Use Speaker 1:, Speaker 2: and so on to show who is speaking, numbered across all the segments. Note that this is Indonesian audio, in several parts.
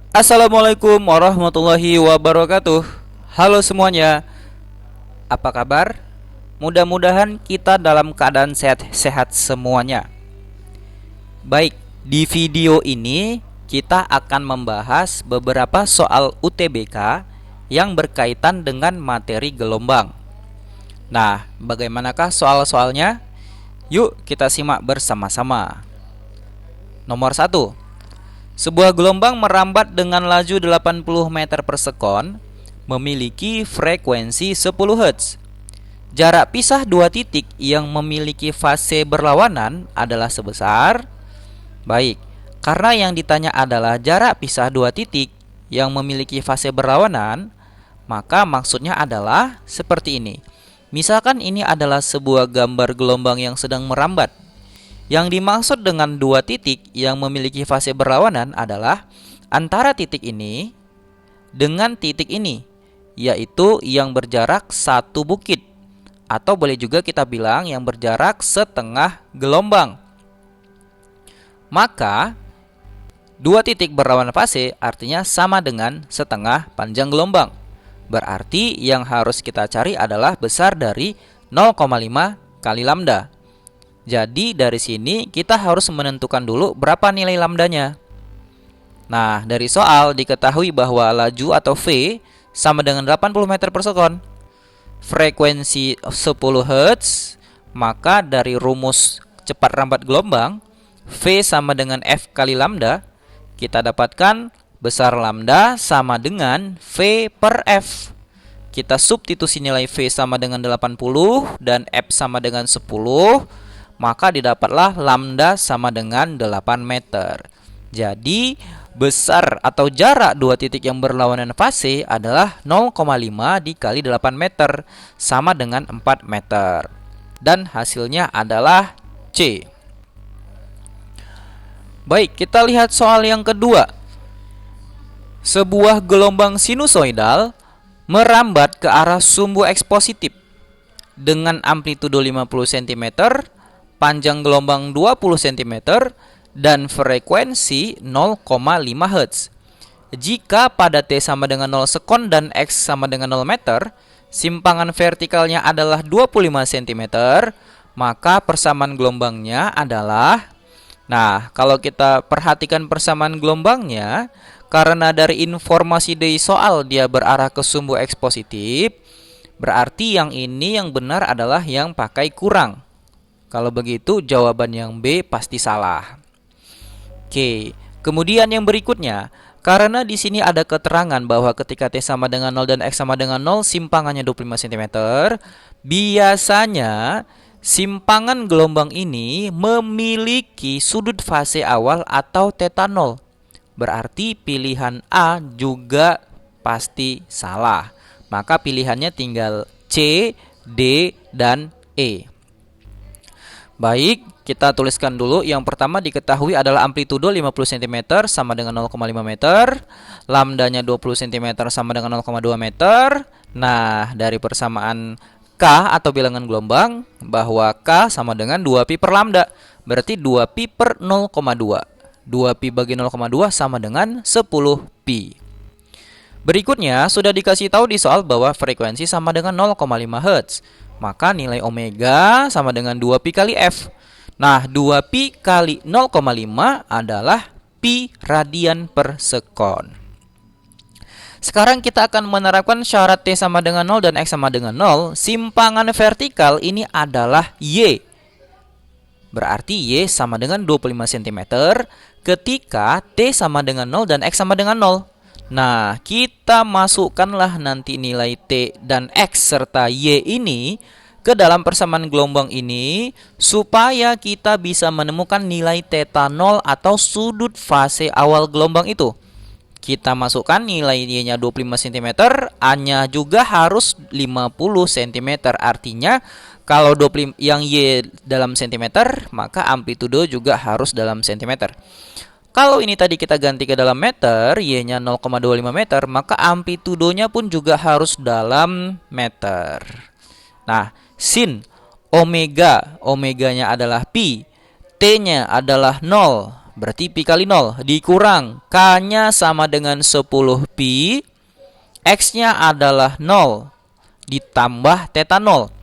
Speaker 1: Assalamualaikum warahmatullahi wabarakatuh. Halo semuanya, apa kabar? Mudah-mudahan kita dalam keadaan sehat-sehat semuanya. Baik, di video ini kita akan membahas beberapa soal UTBK yang berkaitan dengan materi gelombang. Nah, bagaimanakah soal-soalnya? Yuk kita simak bersama-sama. Nomor 1. Sebuah gelombang merambat dengan laju 80 meter per sekon, memiliki frekuensi 10 Hz. Jarak pisah dua titik yang memiliki fase berlawanan adalah sebesar. Baik, karena yang ditanya adalah jarak pisah dua titik yang memiliki fase berlawanan, maka maksudnya adalah seperti ini. Misalkan ini adalah sebuah gambar gelombang yang sedang merambat. Yang dimaksud dengan dua titik yang memiliki fase berlawanan adalah antara titik ini dengan titik ini, yaitu yang berjarak satu bukit, atau boleh juga kita bilang yang berjarak setengah gelombang. Maka dua titik berlawanan fase artinya sama dengan setengah panjang gelombang. Berarti yang harus kita cari adalah besar dari 0,5 kali lambda. Jadi dari sini kita harus menentukan dulu berapa nilai lambdanya. Nah, dari soal diketahui bahwa laju atau V sama dengan 80 meter per sekon. Frekuensi 10 Hz, maka dari rumus cepat rambat gelombang, V sama dengan F kali lambda, kita dapatkan besar lambda sama dengan V per F. Kita substitusi nilai V sama dengan 80 dan F sama dengan 10, maka didapatlah lambda sama dengan 8 meter. Jadi besar atau jarak dua titik yang berlawanan fase adalah 0,5 dikali 8 meter sama dengan 4 meter. Dan hasilnya adalah C. Baik, kita lihat soal yang kedua. Sebuah gelombang sinusoidal merambat ke arah sumbu X positif dengan amplitudo 50 cm, panjang gelombang 20 cm, dan frekuensi 0,5 Hz. Jika pada T sama dengan 0 sekon dan X sama dengan 0 meter, simpangan vertikalnya adalah 25 cm, maka persamaan gelombangnya adalah... Nah, kalau kita perhatikan persamaan gelombangnya, karena dari informasi dari soal dia berarah ke sumbu X positif, berarti yang ini yang benar adalah yang pakai kurang. Kalau begitu jawaban yang B pasti salah. Oke, kemudian yang berikutnya, karena di sini ada keterangan bahwa ketika T sama dengan 0 dan X sama dengan 0 simpangannya 25 cm, biasanya simpangan gelombang ini memiliki sudut fase awal atau θ 0. Berarti pilihan A juga pasti salah. Maka pilihannya tinggal C, D, dan E. Baik, kita tuliskan dulu. Yang pertama diketahui adalah amplitudo 50 cm sama dengan 0,5 meter. Lambdanya 20 cm sama dengan 0,2 meter. Nah, dari persamaan K atau bilangan gelombang, bahwa K sama dengan 2pi per lambda. Berarti 2pi per 0,2. 2pi bagi 0,2 sama dengan 10pi. Berikutnya, sudah dikasih tahu di soal bahwa frekuensi sama dengan 0,5 Hz. Maka nilai omega sama dengan 2pi kali F. Nah, 2pi kali 0,5 adalah pi radian per sekon. Sekarang kita akan menerapkan syarat T sama dengan 0 dan X sama dengan 0. Simpangan vertikal ini adalah Y. Berarti Y sama dengan 25 cm ketika T sama dengan 0 dan X sama dengan 0. Nah, kita masukkanlah nanti nilai T dan X serta Y ini ke dalam persamaan gelombang ini supaya kita bisa menemukan nilai θ 0 atau sudut fase awal gelombang itu. Kita masukkan nilai Y-nya 25 cm, A-nya juga harus 50 cm. Artinya kalau 25 yang Y dalam cm, maka amplitudo juga harus dalam cm. Kalau ini tadi kita ganti ke dalam meter, Y-nya 0,25 meter, maka amplitudonya pun juga harus dalam meter. Nah, sin omega, omeganya adalah pi, T-nya adalah 0, berarti pi kali 0 dikurang K-nya sama dengan 10 pi, X-nya adalah 0 ditambah theta 0.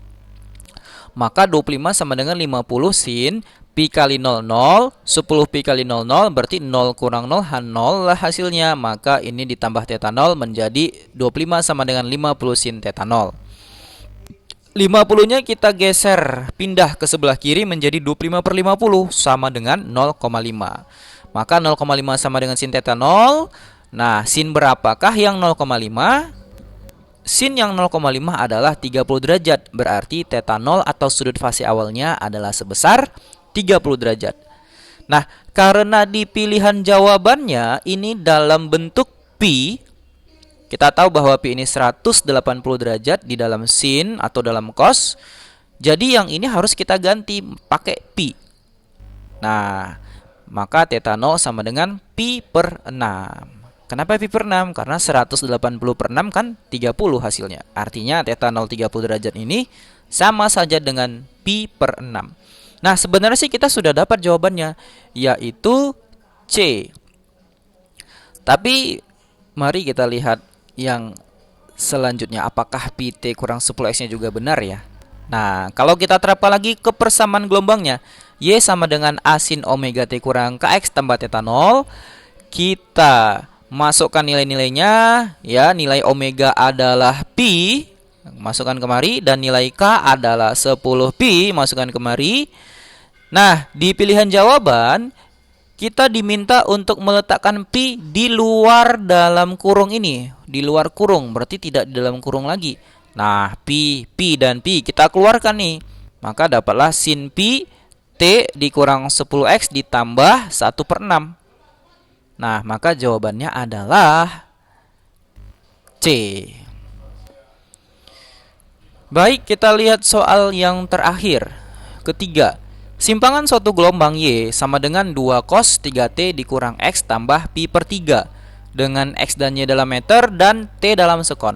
Speaker 1: Maka 25 sama dengan 50 sin pi kali 0, 0. 10 pi kali 0, 0. Berarti 0 kurang 0, 0 lah hasilnya. Maka ini ditambah theta 0 menjadi 25 sama dengan 50 sin theta 0. 50-nya kita geser, pindah ke sebelah kiri menjadi 25 per 50 sama dengan 0,5. Maka 0,5 sama dengan sin theta 0. Nah, sin berapakah yang 0,5? Sin yang 0,5 adalah 30 derajat. Berarti theta 0 atau sudut fase awalnya adalah sebesar 30 derajat. Nah, karena di pilihan jawabannya ini dalam bentuk pi, kita tahu bahwa pi ini 180 derajat di dalam sin atau dalam cos. Jadi yang ini harus kita ganti pakai pi. Nah, maka theta 0 sama dengan pi per 6. Kenapa pi per 6? Karena 180 per 6 kan 30 hasilnya. Artinya theta 0 30 derajat ini sama saja dengan pi per 6. Nah, sebenarnya sih kita sudah dapat jawabannya, yaitu C. Tapi mari kita lihat yang selanjutnya, apakah pi t kurang 10x-nya juga benar ya? Nah, kalau kita terapkan lagi ke persamaan gelombangnya, Y sama dengan A sin omega t kurang kx tambah theta 0. Kita masukkan nilai-nilainya, ya, nilai omega adalah pi, masukkan kemari, dan nilai k adalah 10 pi, masukkan kemari. Nah, di pilihan jawaban kita diminta untuk meletakkan pi di luar dalam kurung ini, di luar kurung, berarti tidak di dalam kurung lagi. Nah, pi, dan pi kita keluarkan nih, maka dapatlah sin pi t dikurang 10x ditambah 1 per 6. Nah, maka jawabannya adalah C. Baik, kita lihat soal yang terakhir. Ketiga, simpangan suatu gelombang Y sama dengan 2 cos 3T dikurang X tambah pi per 3 dengan X dan Y dalam meter dan T dalam sekon.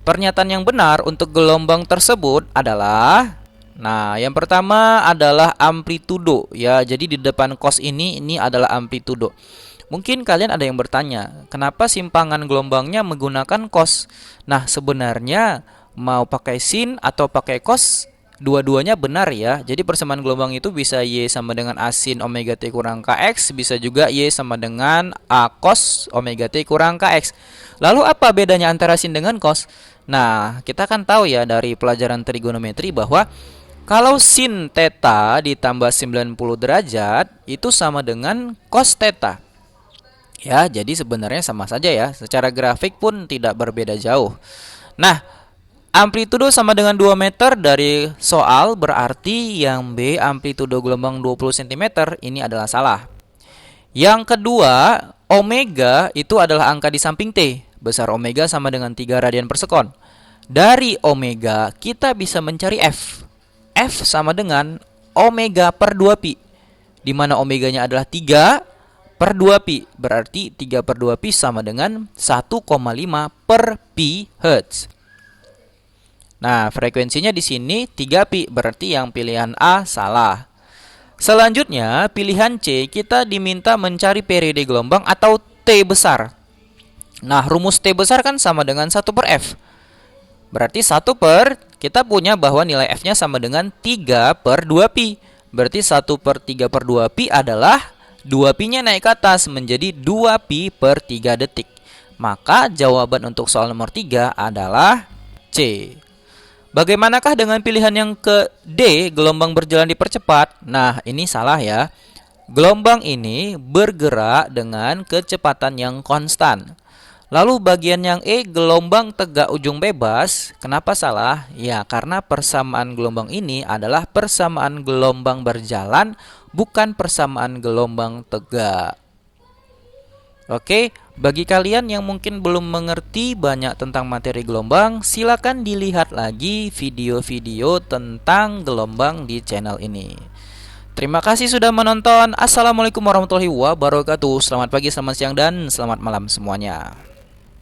Speaker 1: Pernyataan yang benar untuk gelombang tersebut adalah, nah, yang pertama adalah amplitudo, ya. Jadi di depan cos ini adalah amplitudo. Mungkin kalian ada yang bertanya, kenapa simpangan gelombangnya menggunakan cos? Nah, sebenarnya mau pakai sin atau pakai cos, dua-duanya benar ya. Jadi persamaan gelombang itu bisa Y sama dengan A sin omega T kurang Kx, bisa juga Y sama dengan A cos omega T kurang Kx. Lalu apa bedanya antara sin dengan cos? Nah, kita kan tahu ya dari pelajaran trigonometri bahwa kalau sin theta ditambah 90 derajat itu sama dengan cos theta. Ya, jadi sebenarnya sama saja ya. Secara grafik pun tidak berbeda jauh. Nah, amplitudo sama dengan 2 meter dari soal, berarti yang B amplitudo gelombang 20 cm ini adalah salah. Yang kedua, omega itu adalah angka di samping T. Besar omega sama dengan 3 radian per sekon. Dari omega kita bisa mencari F. F sama dengan omega per 2 pi. Di mana omeganya adalah 3 per 2 pi, berarti 3 per 2 pi sama dengan 1,5 per pi hertz. Nah, frekuensinya di sini 3 pi, berarti yang pilihan A salah. Selanjutnya, pilihan C, kita diminta mencari periode gelombang atau T besar. Nah, rumus T besar kan sama dengan 1 per F. Berarti 1 per, kita punya bahwa nilai F-nya sama dengan 3 per 2 pi. Berarti 1 per 3 per 2 pi adalah 2 pi-nya naik ke atas menjadi 2 pi per 3 detik. Maka jawaban untuk soal nomor 3 adalah C. Bagaimanakah dengan pilihan yang ke D, gelombang berjalan dipercepat? Nah, ini salah ya. Gelombang ini bergerak dengan kecepatan yang konstan. Lalu bagian yang E, gelombang tegak ujung bebas, kenapa salah? Ya, karena persamaan gelombang ini adalah persamaan gelombang berjalan, bukan persamaan gelombang tegak. Oke, bagi kalian yang mungkin belum mengerti banyak tentang materi gelombang, silakan dilihat lagi video-video tentang gelombang di channel ini. Terima kasih sudah menonton. Assalamualaikum warahmatullahi wabarakatuh. Selamat pagi, selamat siang, dan selamat malam semuanya.